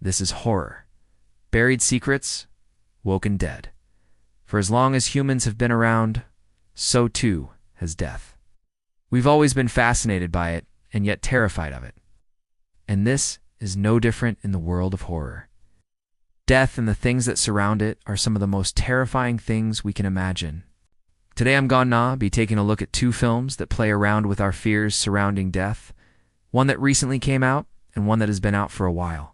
This is horror. Buried secrets, woken dead. For as long as humans have been around, so too has death. We've always been fascinated by it, and yet terrified of it. And this is no different in the world of horror. Death and the things that surround it are some of the most terrifying things we can imagine. Today I'm gonna be taking a look at two films that play around with our fears surrounding death, one that recently came out and one that has been out for a while.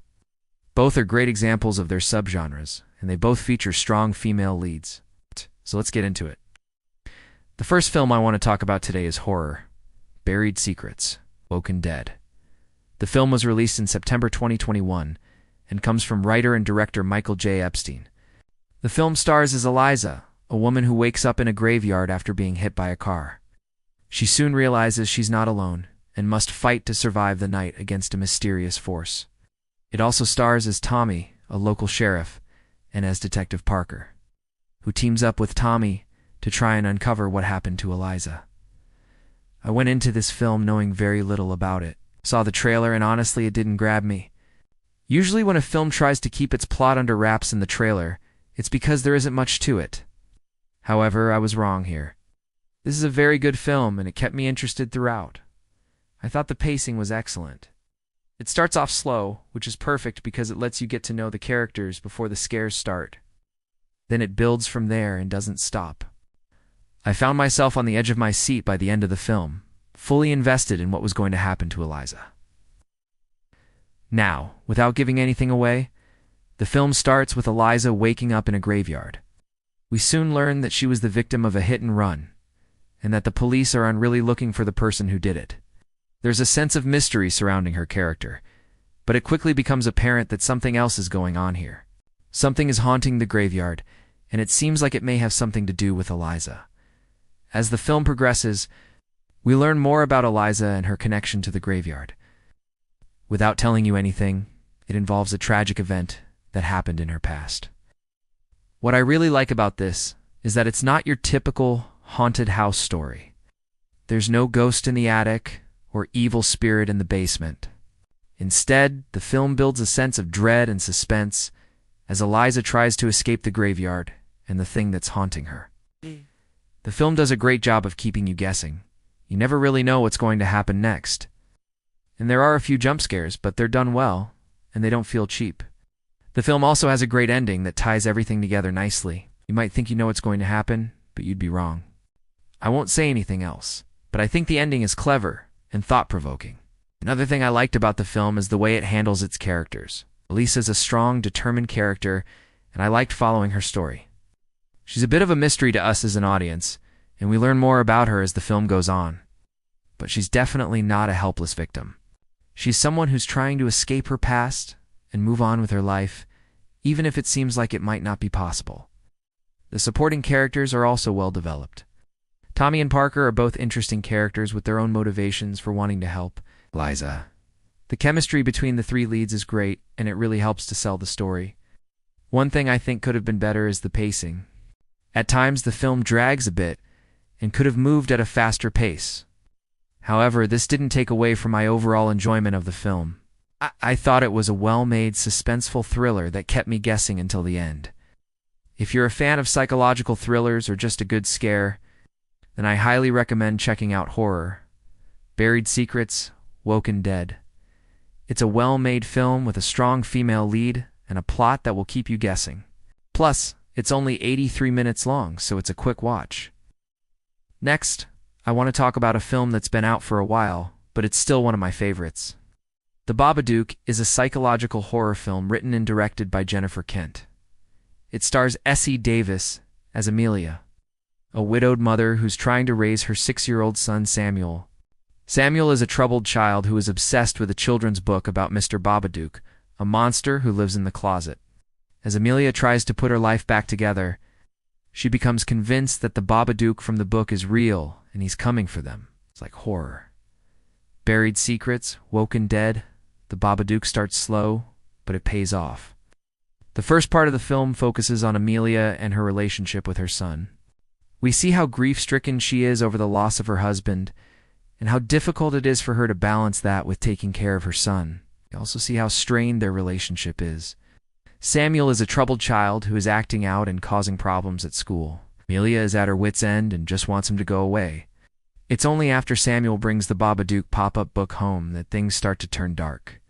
Both are great examples of their subgenres, and they both feature strong female leads. So let's get into it. The first film I want to talk about today is horror, Buried Secrets, Woken Dead. The film was released in September 2021 and comes from writer and director Michael J. Epstein. The film stars as Eliza, a woman who wakes up in a graveyard after being hit by a car. She soon realizes she's not alone and must fight to survive the night against a mysterious force. It also stars as Tommy, a local sheriff, and as Detective Parker, who teams up with Tommy to try and uncover what happened to Eliza. I went into this film knowing very little about it. Saw the trailer and honestly it didn't grab me. Usually when a film tries to keep its plot under wraps in the trailer, it's because there isn't much to it. However, I was wrong here. This is a very good film and it kept me interested throughout. I thought the pacing was excellent. It starts off slow, which is perfect because it lets you get to know the characters before the scares start. Then it builds from there and doesn't stop. I found myself on the edge of my seat by the end of the film, fully invested in what was going to happen to Eliza. Now, without giving anything away, the film starts with Eliza waking up in a graveyard. We soon learn that she was the victim of a hit and run, and that the police are really looking for the person who did it. There's a sense of mystery surrounding her character, but it quickly becomes apparent that something else is going on here. Something is haunting the graveyard, and it seems like it may have something to do with Eliza. As the film progresses, we learn more about Eliza and her connection to the graveyard. Without telling you anything, it involves a tragic event that happened in her past. What I really like about this is that it's not your typical haunted house story. There's no ghost in the attic or evil spirit in the basement. Instead, the film builds a sense of dread and suspense as Eliza tries to escape the graveyard and the thing that's haunting her. The film does a great job of keeping you guessing. You never really know what's going to happen next. And there are a few jump scares, but they're done well, and they don't feel cheap. The film also has a great ending that ties everything together nicely. You might think you know what's going to happen, but you'd be wrong. I won't say anything else, but I think the ending is clever and thought-provoking. Another thing I liked about the film is the way it handles its characters. Elisa's a strong, determined character, and I liked following her story. She's a bit of a mystery to us as an audience, and we learn more about her as the film goes on. But she's definitely not a helpless victim. She's someone who's trying to escape her past and move on with her life, even if it seems like it might not be possible. The supporting characters are also well developed. Tommy and Parker are both interesting characters with their own motivations for wanting to help Eliza. The chemistry between the three leads is great, and it really helps to sell the story. One thing I think could have been better is the pacing. At times, the film drags a bit and could have moved at a faster pace. However, this didn't take away from my overall enjoyment of the film. I thought it was a well-made, suspenseful thriller that kept me guessing until the end. If you're a fan of psychological thrillers or just a good scare, then I highly recommend checking out horror, Buried Secrets, Woken Dead. It's a well-made film with a strong female lead and a plot that will keep you guessing. Plus, it's only 83 minutes long, so it's a quick watch. Next, I want to talk about a film that's been out for a while, but it's still one of my favorites. The Babadook is a psychological horror film written and directed by Jennifer Kent. It stars Essie Davis as Amelia, a widowed mother who's trying to raise her 6-year-old son Samuel. Samuel is a troubled child who is obsessed with a children's book about Mr. Babadook, a monster who lives in the closet. As Amelia tries to put her life back together, she becomes convinced that the Babadook from the book is real and he's coming for them. It's like horror. Buried Secrets, Woken Dead. The Babadook starts slow, but it pays off. The first part of the film focuses on Amelia and her relationship with her son. We see how grief-stricken she is over the loss of her husband, and how difficult it is for her to balance that with taking care of her son. You also see how strained their relationship is. Samuel is a troubled child who is acting out and causing problems at school. Amelia is at her wit's end and just wants him to go away. It's only after Samuel brings the Babadook pop-up book home that things start to turn dark.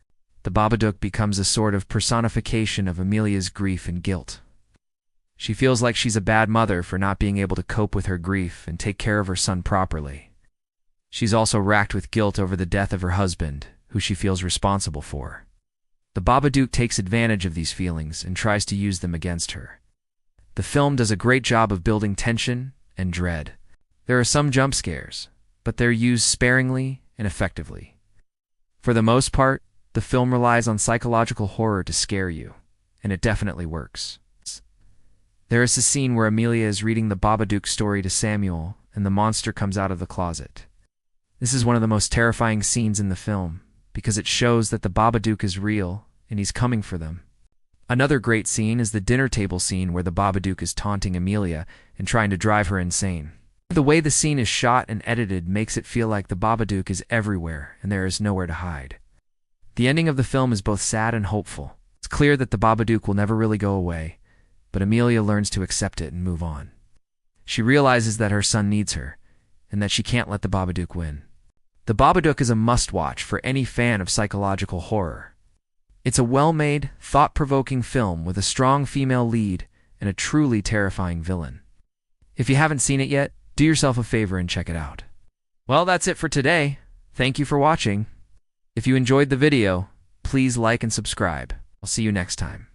The Babadook becomes a sort of personification of Amelia's grief and guilt. She feels like she's a bad mother for not being able to cope with her grief and take care of her son properly. She's also racked with guilt over the death of her husband, who she feels responsible for. The Babadook takes advantage of these feelings and tries to use them against her. The film does a great job of building tension and dread. There are some jump scares, but they're used sparingly and effectively. For the most part, the film relies on psychological horror to scare you, and it definitely works. There is a scene where Amelia is reading the Babadook story to Samuel, and the monster comes out of the closet. This is one of the most terrifying scenes in the film, because it shows that the Babadook is real, and he's coming for them. Another great scene is the dinner table scene where the Babadook is taunting Amelia and trying to drive her insane. The way the scene is shot and edited makes it feel like the Babadook is everywhere and there is nowhere to hide. The ending of the film is both sad and hopeful. It's clear that the Babadook will never really go away, but Amelia learns to accept it and move on. She realizes that her son needs her, and that she can't let the Babadook win. The Babadook is a must-watch for any fan of psychological horror. It's a well-made, thought-provoking film with a strong female lead and a truly terrifying villain. If you haven't seen it yet, do yourself a favor and check it out. Well, that's it for today. Thank you for watching. If you enjoyed the video, please like and subscribe. I'll see you next time.